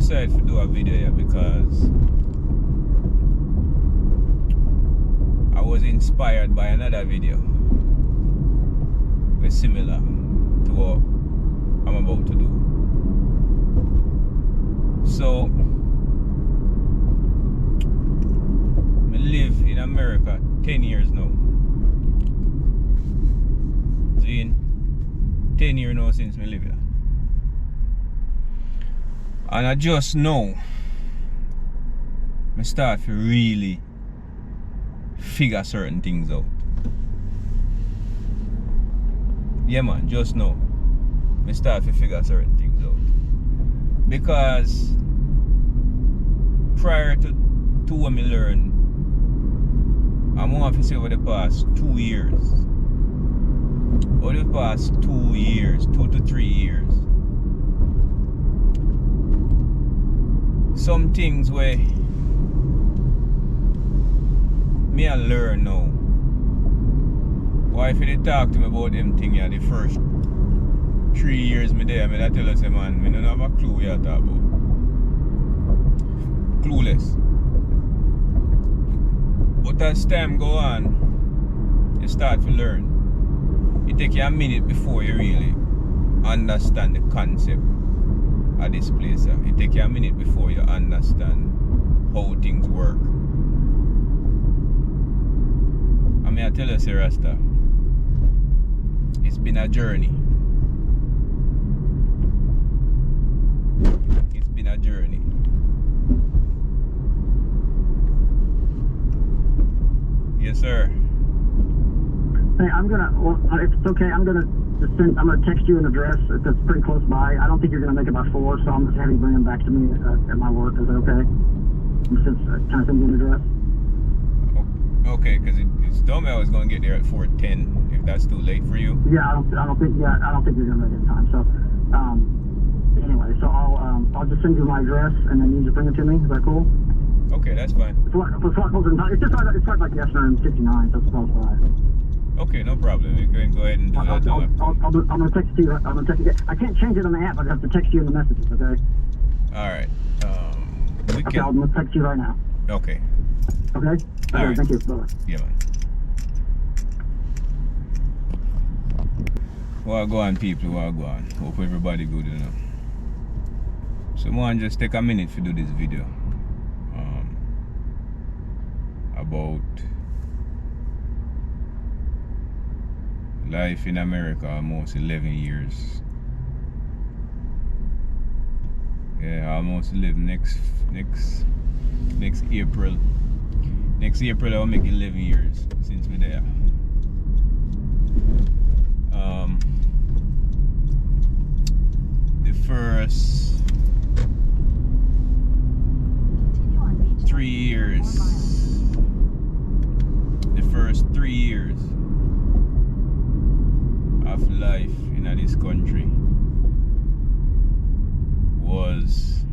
decided to do a video here because I was inspired by another video very similar to what I'm about to do. So I live in America 10 years now. See, 10 years now since I live here. And I just know I start to really figure certain things out. Yeah man, just know I start to figure certain things out. Because prior to what I learned, I'm going to say over the past 2 years. Over the past 2 years, 2 to 3 years. Some things where me I learn now. Why if they talk to me about them things the first 3 years me there, I tell us, man, I don't have a clue what you talk about. Clueless. But as time go on, you start to learn. It takes you a minute before you really understand the concept of this place. It takes you a minute before you understand how things work. I mean, I tell you, Sir Rasta, it's been a journey. It's been a journey. Yes, sir. Hey, I'm gonna. Well, if it's okay, I'm gonna text you an address that's pretty close by. I don't think you're gonna make it by 4, so I'm just having you bring them back to me at my work. Is that okay? Can I send you an address? Okay, because it's told me I was gonna get there at 4:10. If that's too late for you. Yeah, I don't think you're gonna make it in time. So, anyway, so I'll just send you my address and then you just bring it to me. Is that cool? Okay, that's fine. It's just right like yes, 59, so it's close by. Okay, no problem. You can go ahead and do that. I'm gonna text you. I'm gonna text you. I can't change it on the app. I have to text you in the messages. Okay. All right. Okay, I'm gonna text you right now. Okay. Okay. All right. Thank you. Bye. Yeah, man. Well, go on, people. Well, go on. Hope everybody good enough. So, man, just take a minute to do this video. About life in America, almost 11 years. Yeah, I almost live next April. Next April I'll make 11 years since we're there. The first 3 years. The first 3 years of life in this country was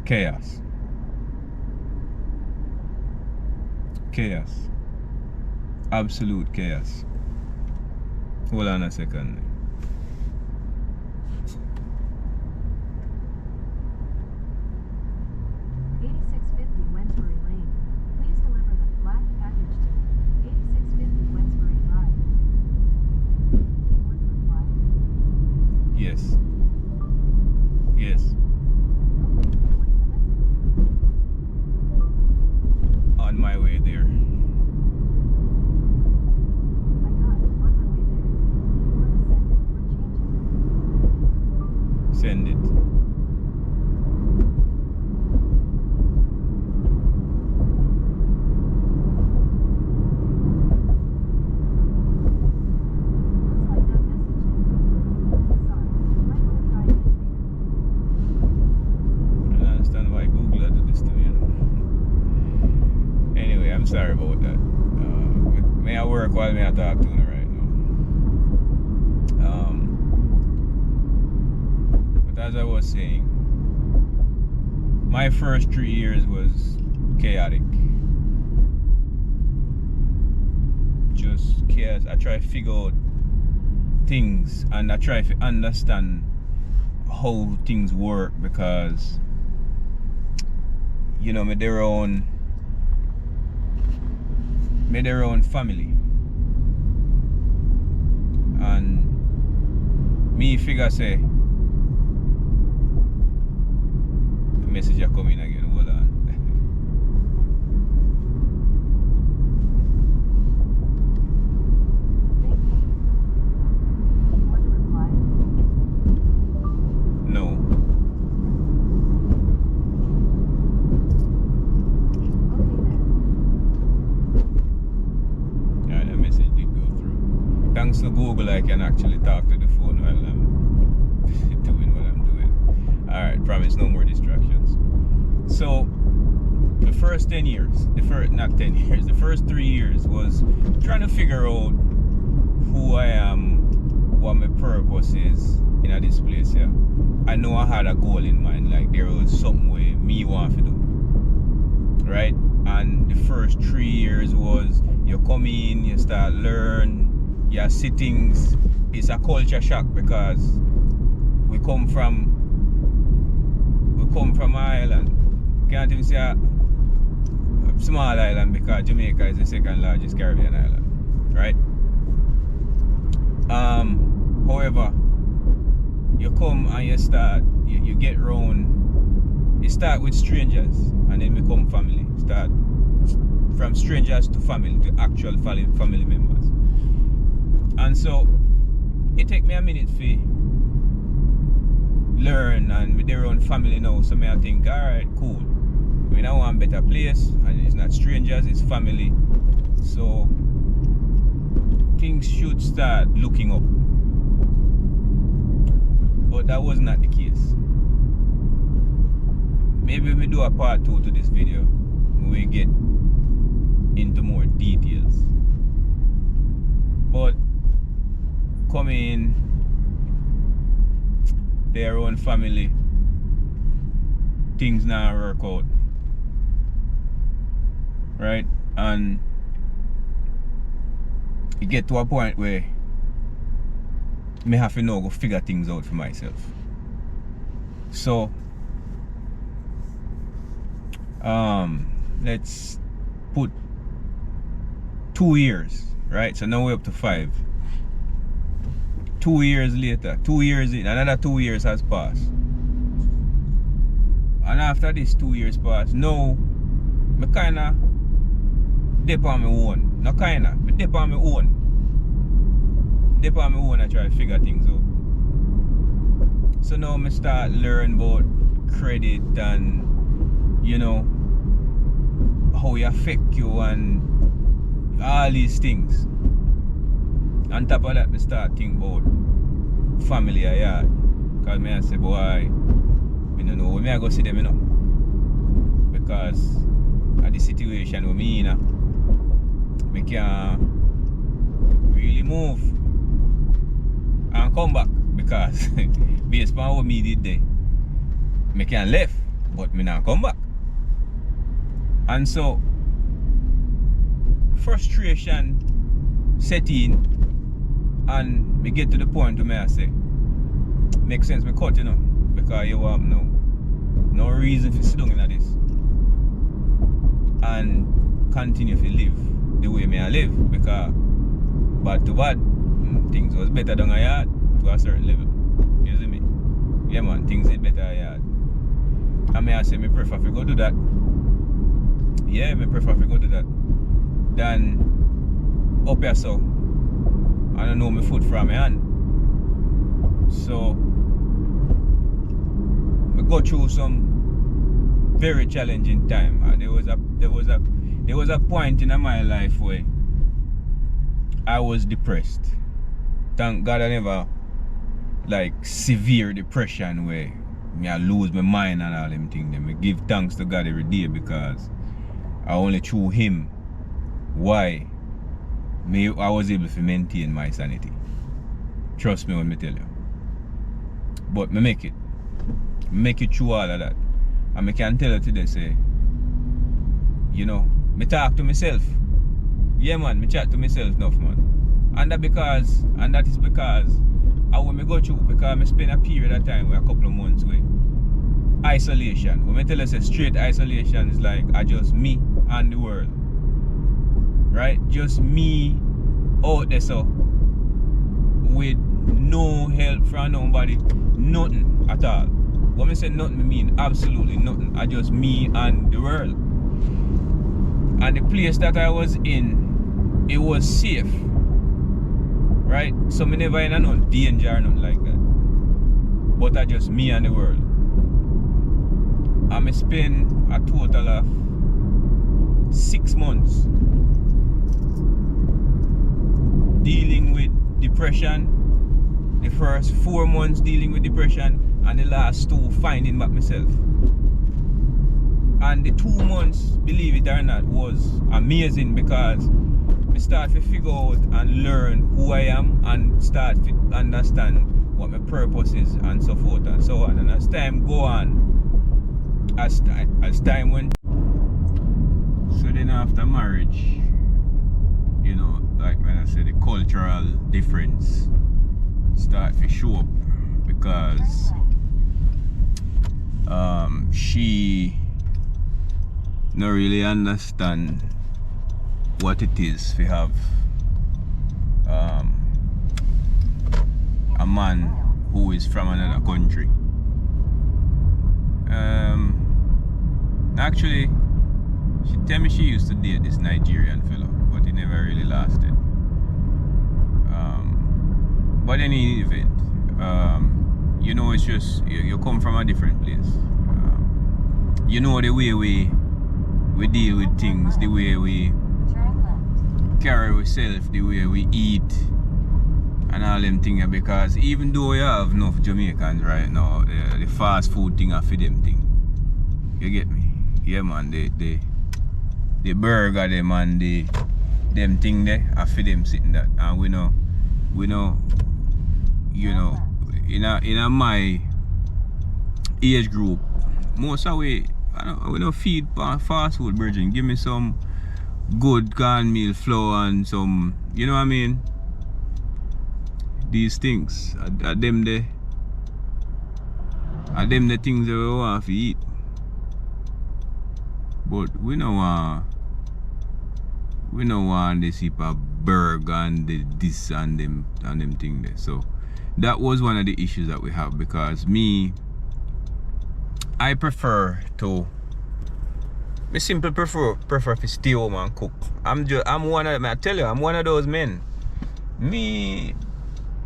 chaos. Absolute chaos. Hold on a second. Yes. On my way there. Send it. Sorry about that. May I work while I talk to you right now. But as I was saying, my first 3 years was chaotic. Just chaos. I try to figure out things and I try to understand how things work, because you know me their own family, and me figure say the message are coming again. Hold on. No. Yeah, that message did go through. Thanks to Google, I can actually talk to the phone while I'm doing what I'm doing. Alright, promise no more distractions. So the first 10 years, the first 3 years was trying to figure out who I am, what my purpose is in this place here. I know I had a goal in mind, like there was something where me want to do, right? And the first 3 years was you come in, you start learn, you see things. It's a culture shock because we come from Ireland. Can't even say a small island because Jamaica is the second largest Caribbean island, right? However, you come and you get round. You start with strangers and then become family. Start from strangers to family, to actual family members. And so it take me a minute to learn, and with their own family now, so I think, alright, cool. We now want a better place, and it's not strangers, it's family. So things should start looking up. But that was not the case. Maybe we do a part 2 to this video. We get into more details. But coming in their own family, things now work out, right? And it get to a point where me have to now go figure things out for myself. So let's put 2 years, right? So now we're up to 5. 2 years later, 2 years in, another 2 years has passed. And after this 2 years passed, now I kinda dip on my own. Not kinda, but dip on my own. Dip on my own and try to figure things out. So now I start learning about credit and, you know, how it affect you and all these things. On top of that, I start thinking about family I had. Because I say, boy, I don't know where I go see them, you know. Because of the situation with me, you know, I can't really move and come back. Because based on what me did there, I can leave, but I not come back. And so frustration set in, and me get to the point where I say, makes sense, me cut, you know, because you have no reason to sit down in this and continue to live the way I live, because bad to bad, things was better than I had to a certain level. You see me? Yeah man, things is better I had. And I say, I prefer to go do that. Yeah, I prefer to go do that than up here so I don't know my foot from my hand. So I go through some very challenging time. There was a point in my life where I was depressed. Thank God I never like severe depression where I lose my mind and all them things. I give thanks to God every day, because I only through Him why I was able to maintain my sanity. Trust me when I tell you. But I make it through all of that. And I can tell you today, say, you know, I talk to myself. Yeah man, I chat to myself enough, man. And that is because I when me go through, because I spend a period of time with a couple of months with isolation. When I tell you say straight isolation is like I just me and the world. Right? Just me out there, so with no help from nobody, nothing at all. When I say nothing, I mean absolutely nothing. I just me and the world. And the place that I was in, it was safe. Right? So I never in no danger or nothing like that. But I just me and the world. I spend a total of 6 months dealing with depression. The first 4 months dealing with depression, and the last 2 finding back myself. And the 2 months, believe it or not, was amazing because I start to figure out and learn who I am and start to understand what my purpose is and so forth and so on. And as time go on, as time went, so then after marriage, you know, like when I say the cultural difference start to show up because she not really understand what it is to have a man who is from another country. Actually, she tell me she used to date this Nigerian fellow, but it never really lasted. But in any event, you know, it's just you come from a different place. You know the way we deal with things, the way we carry ourselves, the way we eat, and all them things. Because even though you have enough Jamaicans right now, the fast food thing are for them thing. You get me? Yeah, man. The burger them and them thing there are for them sitting that, and we know, you know, in my age group, most of we don't feed fast food, virgin. Give me some good cornmeal flour and some, you know what I mean? These things are them the things that we want to eat. But we don't want this heap of burger and this and them thing there. So that was one of the issues that we have, because I prefer to to stay home and cook. I'm one of those men.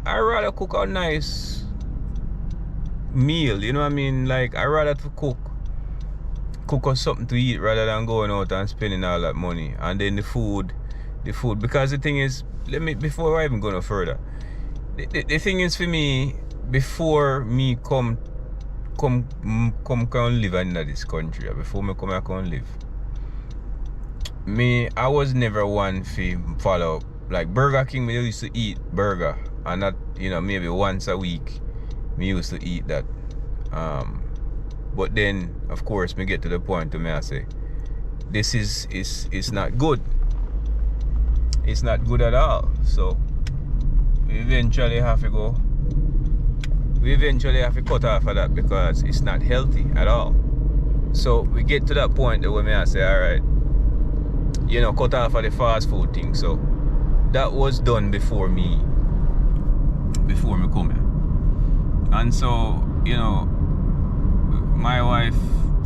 I rather cook a nice meal, you know what I mean? Like I rather to cook us something to eat rather than going out and spending all that money. And then the food, because the thing is, before I even go no further, the thing is for me, before me come live in this country, before me come here and live, I was never one to follow, like Burger King. Me used to eat burger, and not, you know, maybe once a week me used to eat that. But then of course me get to the point to me I say, this is not good. It's not good at all. So we eventually have to cut off of that, because it's not healthy at all. So we get to that point where me I say, alright, you know, cut off of the fast food thing. So that was done before me come here. And so, you know, my wife,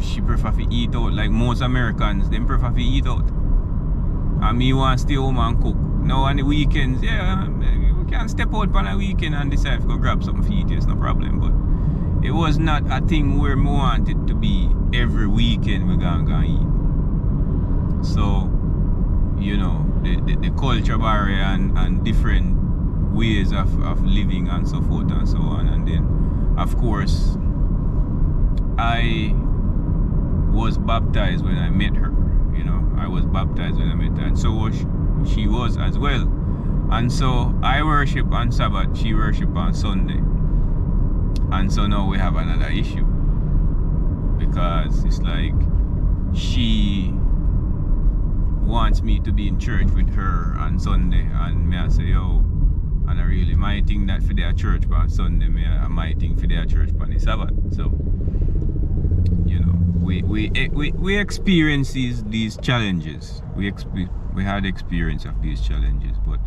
she prefer to eat out. Like most Americans, they prefer to eat out. And me want to stay home and cook. Now on the weekends, yeah, we can step out on a weekend and decide to go grab something to eat, it's no problem. But it was not a thing where we wanted to be every weekend we're gonna eat. So, you know, the culture barrier and different ways of living and so forth and so on. And then, of course, I was baptized when I met her. You know, I was baptized when I met her, and so was she was as well. And so I worship on Sabbath, she worship on Sunday. And so now we have another issue, because it's like she wants me to be in church with her on Sunday, and me I say, yo, and I really my thing that for their church on Sunday, my thing for their church on the Sabbath. So, you know, we experience these challenges. We had experience of these challenges, but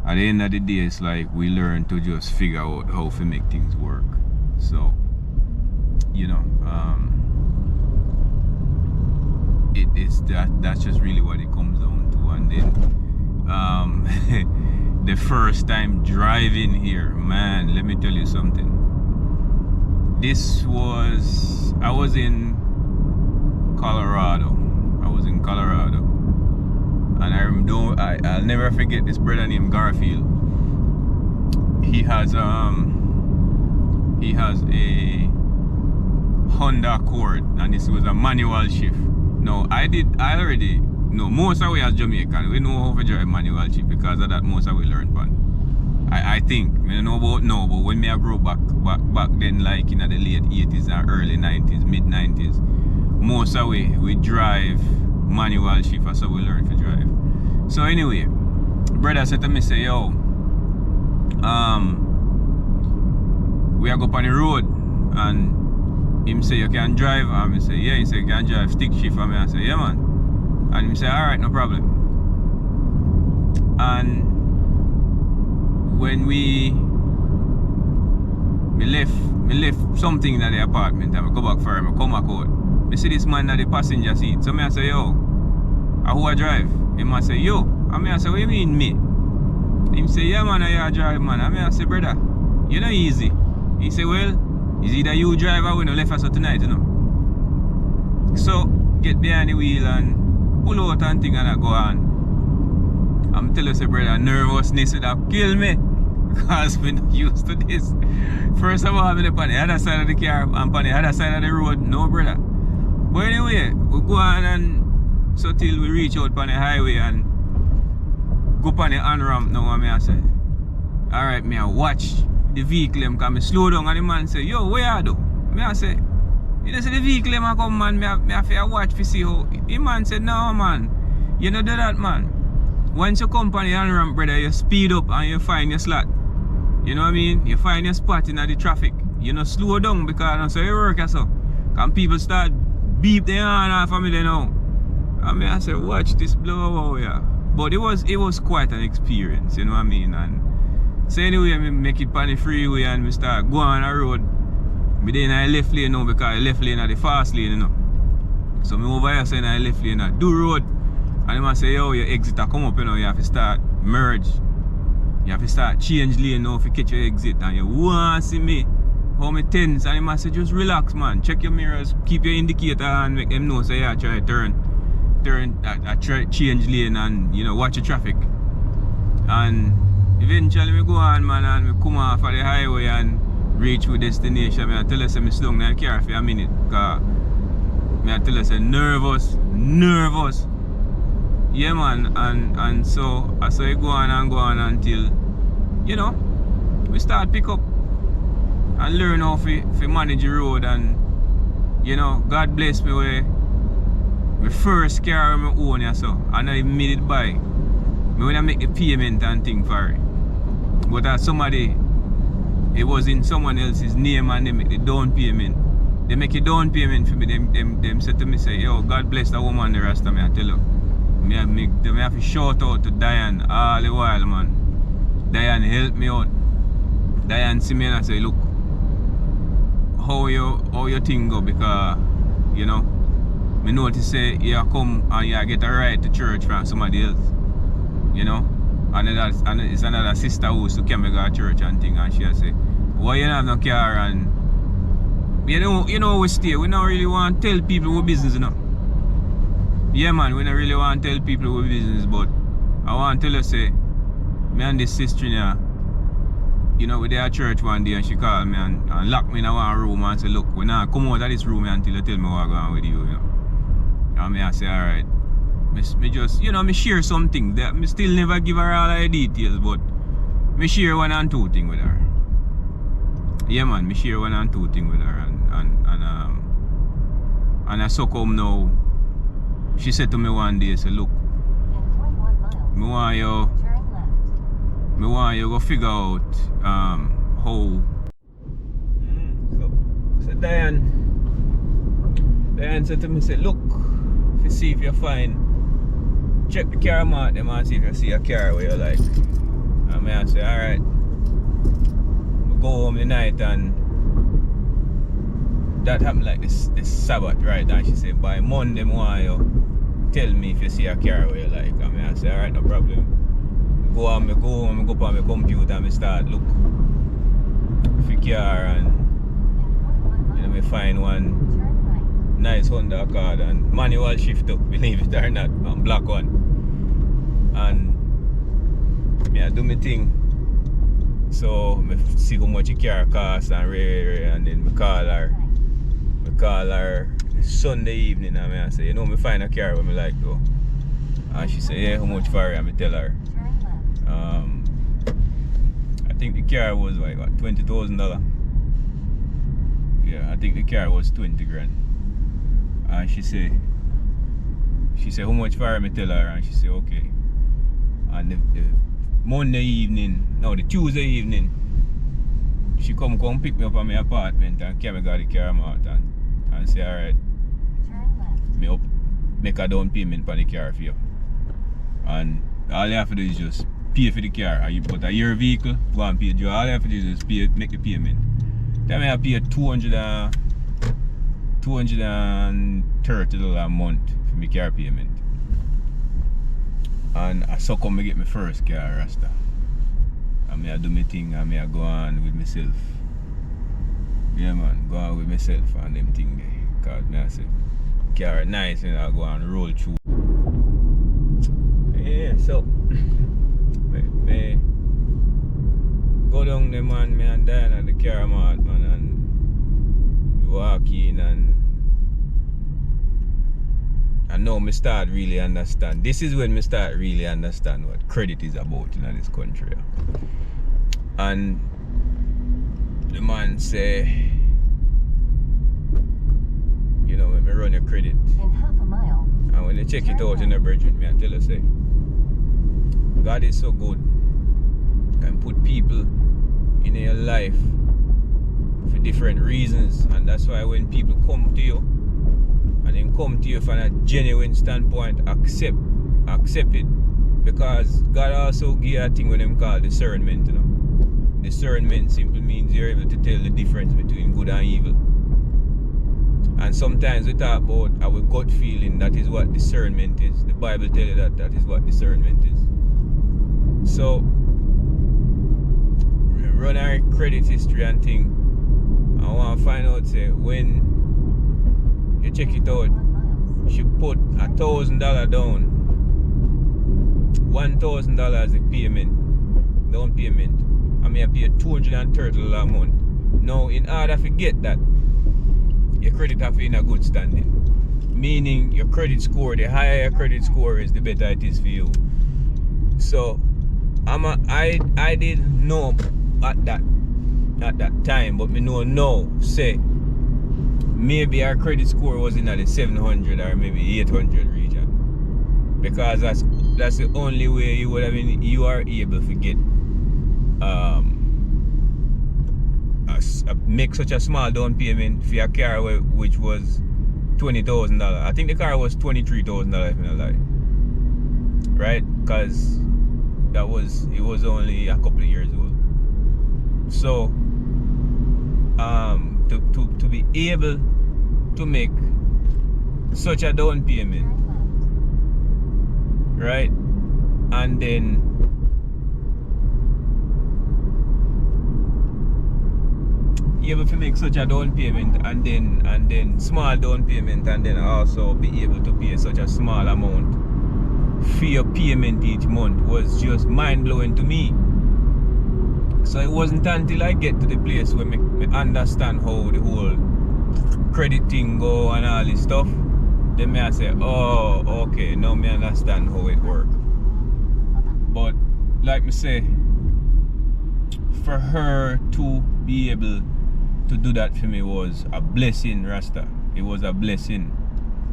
at the end of the day, it's like we learn to just figure out how to make things work. So, you know, that's just really what it comes down to. And then the first time driving here, man, let me tell you something. I was in Colorado. And I'll never forget this brother named Garfield. He has a Honda Accord, and this was a manual shift. Now I already know most of we as Jamaican, we know how to drive manual shift because of that most of we learned man. I think, I don't know about now, but when I grew back then, like in the late 80s and early 90s, mid 90s, most of we drive manual shift, that's how we learn to drive. So anyway, brother said to me, say, yo, we are go on the road, and him say, you can drive, and I say, yeah. He say, you can drive stick shift, and I say, yeah man. And him say, alright, no problem. And when me left something in the apartment, and I go back for him, I come back out, I see this man at the passenger seat. So I say, yo, who I drive? Him I say, yo. And I say, what you mean me? Him say, yeah man, I drive man. And I say, brother, you know easy. He say, well, it's either you drive or we no left us tonight, you know. So get behind the wheel and pull out and thing and I go on. I'm telling you, say, brother, nervousness would have killed me. Because we're not used to this. First of all, I'm on the other side of the car, I'm on the other side of the road, no brother. But anyway, we go on and so till we reach out on the highway and go on the on-ramp now, and I say, alright, I watch the vehicle come, I slow down, and the man say, yo, where are you? I say, you know, see the vehicle come, man, I have to watch to see how. The man said, no man, you don't do that, man. Once you come on the on-ramp, brother, you speed up and you find your slot. You know what I mean? You find your spot in the traffic. You know, slow down because so you work or so. Can people start beep their hand off of me they know. I say, watch this blow, yeah. But it was quite an experience, you know what I mean? And so anyway, I make it on the freeway and we start going on the road. Me then I left lane now because I left lane at the fast lane, you know. So me over here saying I left lane at do road. And I say, yo, your exit come up, you know, you have to start merge. You have to start change lane now if you catch your exit and you want to see me. How me tense, and I say just relax man, check your mirrors, keep your indicator and make them know so you try to turn, try change lane and you know watch the traffic. And eventually we go on man and we come off of the highway and reach our destination. I tell us I'm slow down the car for a minute because I tell us I'm nervous. Yeah man, and so you go on until you know we start pick up and learn how to manage the road. And you know, God bless me with my first car I own, yeah, so and I made it by me when I make the payment and thing for it. But as somebody, it was in someone else's name and they make the down payment. They make a down payment for me. Them said to me, say, yo, God bless the woman the rest of me, I tell you. Me have to shout out to Diane all the while, man. Diane help me out. Diane see me and I say, look, how your thing go, because you know me notice say you come and you get a ride to church from somebody else, you know, and it's another sister who used to come to go to church and thing, and she say, why you don't have no car? And you know we stay, we don't really want to tell people what business, you know. Yeah man, we don't really want to tell people what business, but I want to tell you, say, me and this sister here, you know, we there at church one day and she called me and locked me in one room and said, look, we not come out of this room until you tell me what's going on with you, you know. And me I say, alright. Me just, you know, me share something that me still never give her all the details, but me share one and two things with her. Yeah man, me share one and two things with her and I so come now. She said to me one day, say, look, me want you go figure out how. So Diane said to me, say, look, if you see if you find, check the car mark them and see if you see a car where you like. And I say, alright. I go home the night and that happened like this Sabbath, right? And she said, by Monday, I want you tell me if you see a car where you like. And I say, alright, no problem. I go home, I go on my computer and I start look for car and I find one nice Honda Accord and manual shift up, believe it or not, and black one. And I do my thing. So I see how much the car costs and and then I call her Sunday evening and I say, you know, I find a car where I like though. And she say, yeah, how much for it? And I tell her. I think the car was like what, $20,000. Yeah, I think the car was 20 grand. And she say how much for it? I tell her and she say okay. And the Monday evening, no, the Tuesday evening, she come pick me up at my apartment and carry me got the car out and say, alright, me up, make a down payment for the car for you. And all you have to do is just pay for the car. And you put a year vehicle, go and pay it. All you have to do is just pay, make the payment. Then I pay $230 a month for my car payment. And I so come to get my first car, Rasta. And I do my thing and I go on with myself. Yeah man, go on with myself and them thing there. Cause I say, car nice and I go on roll through. Yeah, so me go down there man, me and Diana the car mart man, and we walk in and now me start really understand. This is when me start really understand what credit is about in this country. And the man say, you know, when me run your credit in half a mile, and when you check it out in the brethren, me I tell you say, God is so good. Can put people in your life for different reasons, and that's why when people come to you and then come to you from a genuine standpoint, accept it, because God also give you a thing when them call discernment, you know. Discernment simply means you're able to tell the difference between good and evil. And sometimes we talk about our gut feeling, that is what discernment is. The Bible tells you that is what discernment is. So run our credit history and thing. I want to find out say when you check it out, you should put $1,000 down. $1,000 a payment, down payment. I mean I pay $230 a month. Now in order to get that, your credit have to be in a good standing. Meaning your credit score, the higher your credit score is, the better it is for you. So I didn't know at that time, but me know now, say maybe our credit score was in the 700 or maybe 800 region, because that's the only way you are able to get make such a small down payment for a car which was $20,000. I think the car was $23,000 if I'm not lie, right? Because it was only a couple of years old. So to be able to make such a down payment, right, and then able to make such a down payment and then small down payment, and then also be able to pay such a small amount for your payment each month was just mind-blowing to me. So it wasn't until I get to the place where me understand how the whole credit thing go and all this stuff, then I say, oh, okay, now me understand how it works. But like me say, for her to be able to do that for me was a blessing, Rasta. It was a blessing.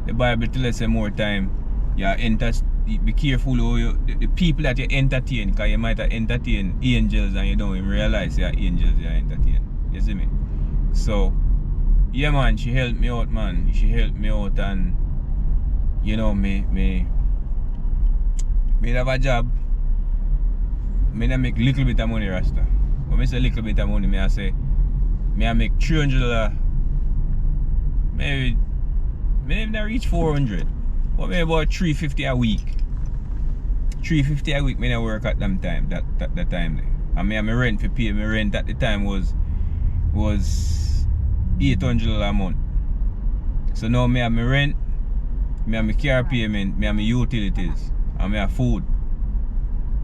The Bible tells us more time, you enter be careful who the people that you entertain, because you might have entertained angels and you don't even realize you're angels you entertain. You see me? So, yeah man, she helped me out, man. She helped me out, and you know, me have a job. Me not make little bit of money, Rasta. When I say little bit of money, I say I make $300. Maybe not reach 400. But maybe about $350 a week. $350 a week, me not work at them time, that time there. And me have my rent for pay. My rent at the time was $800 a month. So now me have my rent, me have my car payment, me have my utilities, and me have food.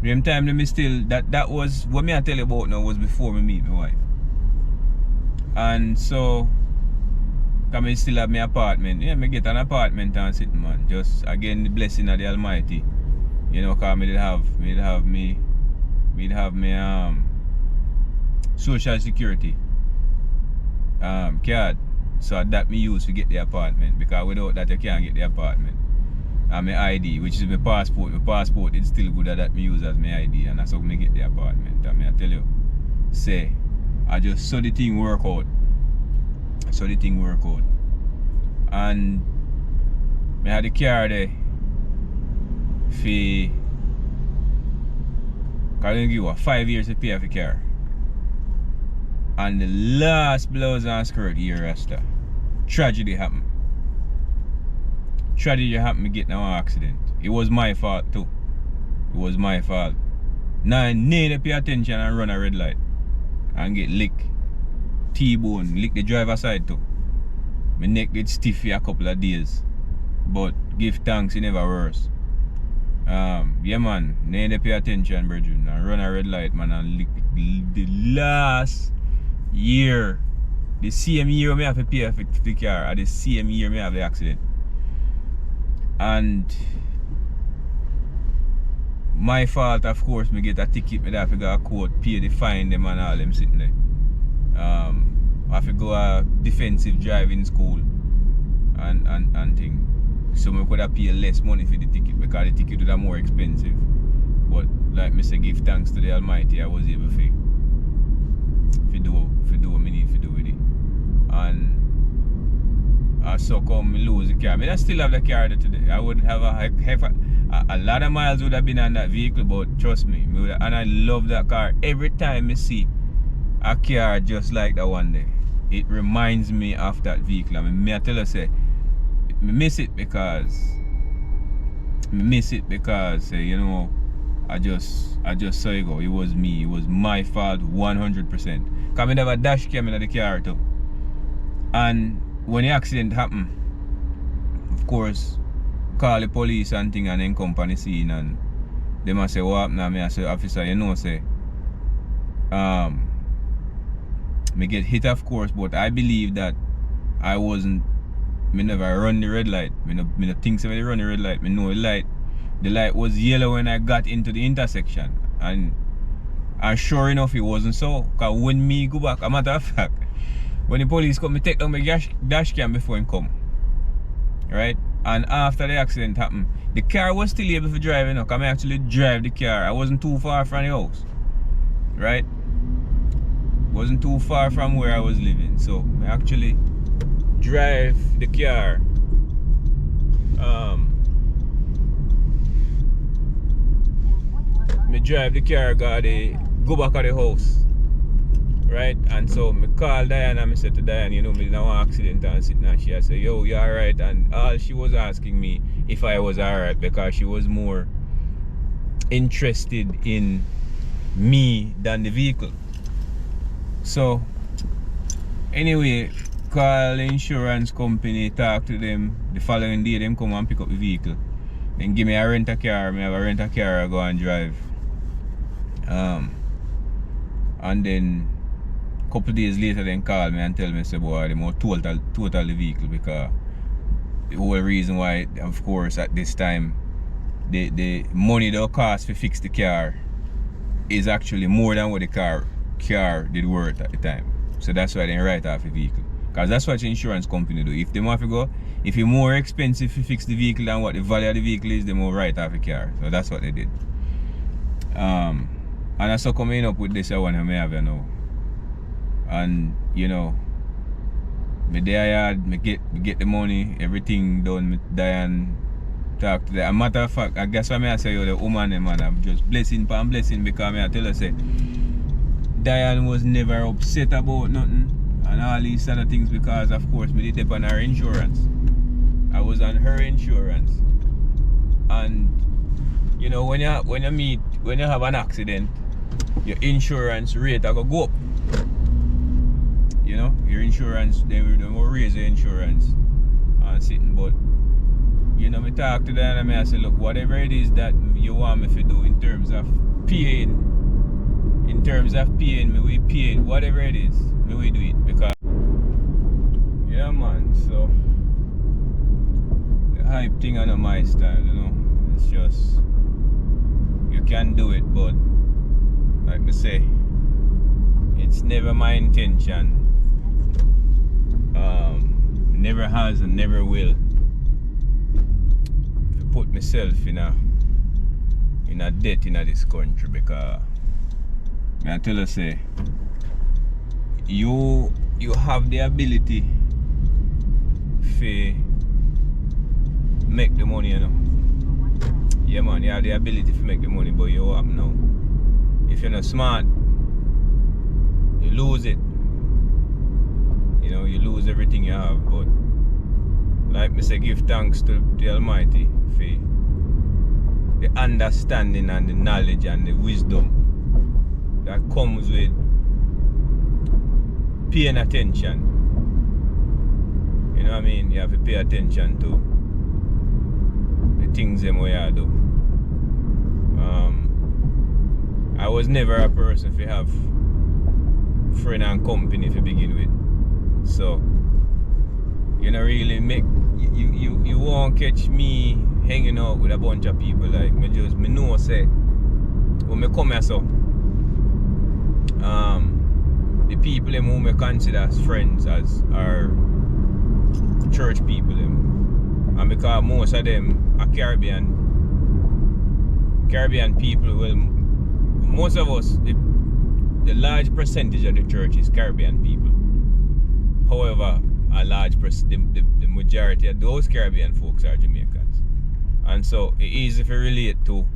Them time me still, that was, what me I tell you about now was before me meet my wife. And so, because I still have my apartment. Yeah, me get an apartment and sit, man. Just, again, the blessing of the Almighty. You know, because me did have my social security card. So that me use to get the apartment. Because without that, you can't get the apartment. And my ID, which is my passport. My passport is still good at that me use as my ID. And that's how me get the apartment. And I tell you, say, I just saw the thing work out. And I had the car there for, I give you 5 years to pay for the car. And the last blouse and skirt here, Rasta, tragedy happened. Me get in an accident. It was my fault too. It was my fault. Now I need to pay attention and run a red light and get licked. T-bone, lick the driver side too. My neck get stiff for a couple of days. But give thanks, it never worse. Yeah man, need to pay attention, brethren, and run a red light, man, and lick the last year. The same year me have to pay for the car, or the same year me have the accident. And my fault, of course, me get a ticket, me have to go a court, pay the fine them and all them sitting there. I have to go a defensive driving school and thing. So I could have paid less money for the ticket because the ticket would have more expensive. But like me say, give thanks to the Almighty, I was able to do what I need to do with it. And so come me lose the car. I still have the car today. I would have a lot of miles would have been on that vehicle, but trust me, and I love that car. Every time I see a car just like that one day, it reminds me of that vehicle. I mean, I tell you, say, I miss it because you know, I just saw it go. It was me. It was my fault 100%. Because I never dash cam in the car too. And when the accident happened, of course, call the police and thing and then come on the scene and they must say, what happened? I say, officer, you know, say, me get hit, of course, but I believe that I never run the red light. Me no think so when I run the red light. Me know the light was yellow when I got into the intersection. And sure enough, it wasn't so. Because when me go back, a matter of fact, when the police come, me take down my dash cam before him come. Right? And after the accident happened, the car was still able to drive, you know, because I actually drive the car. I wasn't too far from the house. Right? Wasn't too far from where I was living. So I actually drive the car. Me drive the car, go back to the house. Right? And so me call Diana, I said to Diana, you know, me did an accident and sitting and she said, yo, you alright? And all she was asking me if I was alright because she was more interested in me than the vehicle. So anyway, call the insurance company, talk to them. The following day, them come and pick up the vehicle. Then give me a rent a car. Me have a rent a car, I go and drive. And then a couple days later, then call me and tell me, say, boy, they more total the vehicle because the whole reason why, of course, at this time, the money they'll cost to fix the car is actually more than what the car did worth at the time. So that's why they write off the vehicle. Because that's what the insurance company do. If they want to go, if it's more expensive to fix the vehicle than what the value of the vehicle is, they more write off the car. So that's what they did. And I saw coming up with this one I may have, you know. And you know, me there me get the money, everything done, me Diane talk to them. A matter of fact, I guess what I say, you the woman man, I'm just blessing upon blessing, because I tell her say Diane was never upset about nothing and all these other things, because of course me did depend on her insurance. I was on her insurance. And you know, when you have an accident, your insurance rate go up. You know, your insurance, they will raise your insurance and sitting. But you know, me talk to them and I say, look, whatever it is that you want me to do in terms of paying, me we pay it, whatever it is, me we do it, because yeah man, so the hype thing on my style, you know, it's just, you can do it, but like me say, it's never my intention, never has and never will, to put myself in a debt in this country, because I tell you say you have the ability to make the money, you know. Yeah man, you have the ability to make the money, but you have now. If you're not smart, you lose it. You know, you lose everything you have. But like me say, give thanks to the Almighty for the understanding and the knowledge and the wisdom that comes with paying attention. You know what I mean? You have to pay attention to the things them way I do. I was never a person to have friend and company to begin with. So you know, really make you won't catch me hanging out with a bunch of people. Like me know say when me come here, so the people them who me consider as friends as are church people them, and because most of them are Caribbean people, well, most of us, the large percentage of the church is Caribbean people. However, a large the majority of those Caribbean folks are Jamaicans, and so it's easy to relate to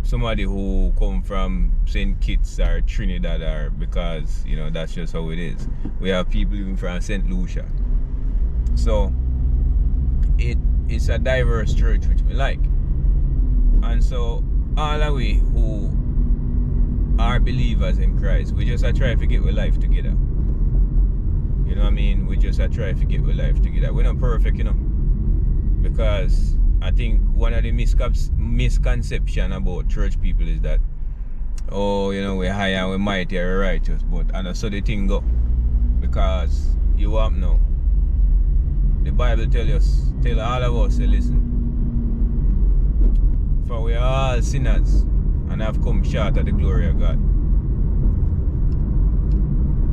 somebody who come from St. Kitts or Trinidad, or because you know that's just how it is. We have people even from St. Lucia, so it's a diverse church which we like, and so all of we who are believers in Christ, we just try to get our life together. You know what I mean? We just try to get our life together. We're not perfect, you know, because I think one of the misconception about church people is that, oh, you know, we're high and we're mighty and we're righteous, but and so the thing go, because you want now. The Bible tell all of us, say, listen, for we are all sinners and have come short of the glory of God.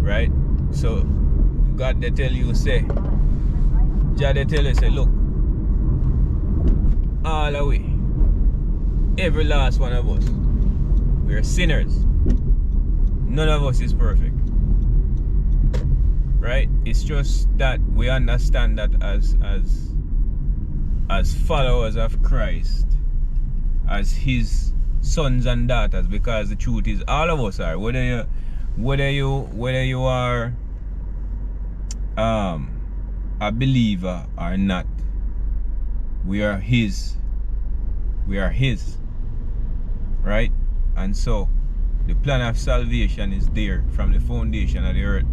Right? So God they tell you, say, Jah they tell you, say, look, all the way, every last one of us, we are sinners. None of us is perfect. Right? It's just that we understand that as followers of Christ, as his sons and daughters, because the truth is all of us are, whether you are a believer or not, we are his, right? And so the plan of salvation is there from the foundation of the earth,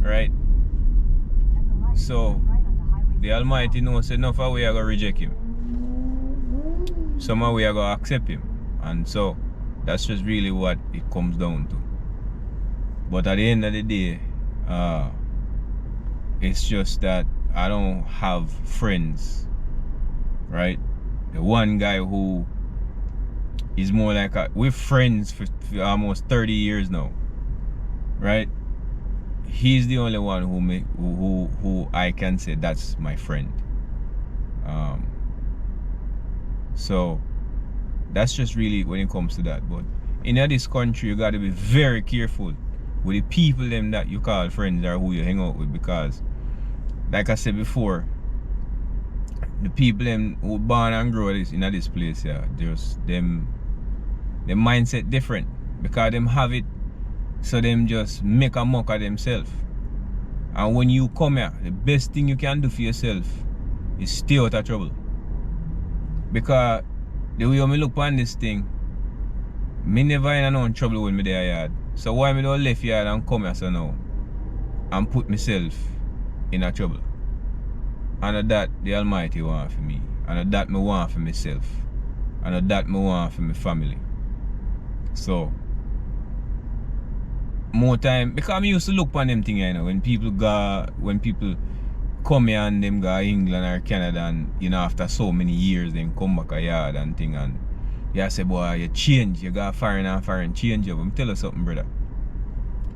right? So the Almighty knows enough of we are going to reject him, some of we are going to accept him, and so that's just really what it comes down to. But at the end of the day, it's just that I don't have friends, right? The one guy who is more like we're friends for almost 30 years now, right? he's the only one who I can say that's my friend. So that's just really when it comes to that. But in this country, you got to be very careful with the people them that you call friends or who you hang out with, because like I said before, the people them who born and grow in this place, yeah, just them mindset different, because them have it, so them just make a mock of themselves. And when you come here, the best thing you can do for yourself is stay out of trouble. Because the way I look on this thing, me never in no trouble when me there yard. So why me don't left yard and come here so now and put myself in a trouble? And that the Almighty want for me. And that me want for myself. And that me want for my family. So more time, because I used to look on them things, you know, when people come here and them go England or Canada, and you know, after so many years then come back a yard and thing, and you say, boy, you change, you got foreign and foreign change. But I'm tell you something, brother.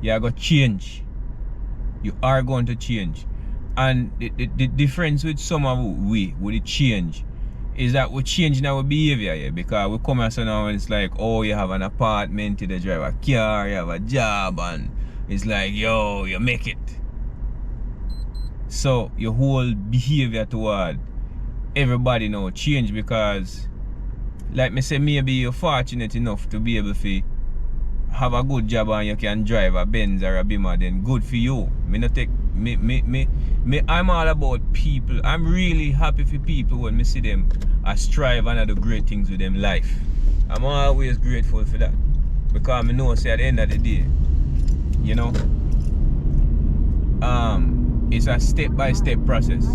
You got change. You are going to change. And the difference with some of we with the change is that we're changing our behavior here, because we come here so now and it's like, oh, you have an apartment, you drive a car, you have a job, and it's like, yo, you make it. So your whole behavior toward everybody now change, because like me say, maybe you're fortunate enough to be able to have a good job and you can drive a Benz or a Beamer, then good for you. I'm all about people. I'm really happy for people when me see them strive and do great things with them life. I'm always grateful for that, because I know, say, at the end of the day, you know, it's a step-by-step process.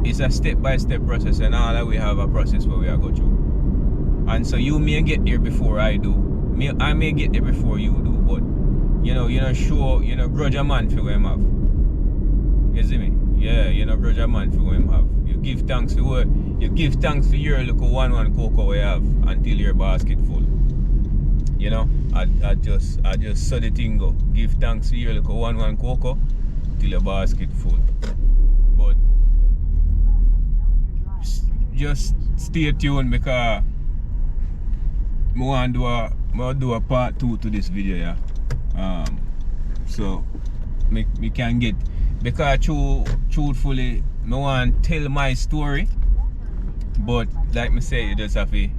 It's a step-by-step process, and all that we have a process where we are go through. And so you may get there before I do. I may get there before you do, but you know, you're not sure, you know, grudge a man for what him have. You see me? Yeah, you know, grudge a man for what him have. You give thanks for what, you give thanks for your little 1-1 cocoa you have until your basket full. You know, I just saw the thing go. Give thanks for your little 1-1 cocoa till your basket full. But just stay tuned, because I want to do a part 2 to this video, yeah. So me can get, because truthfully, I want to tell my story, but like me say, you just have to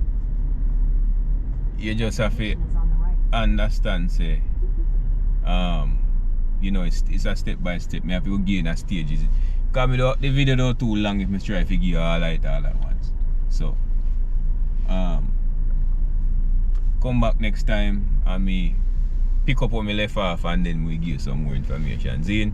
understand, say, you know, it's a step by step. Me have to go gain a stages. Because the video don't too long if me try to give you all at once. So come back next time and me pick up where me left off, and then we give some more information. Zine?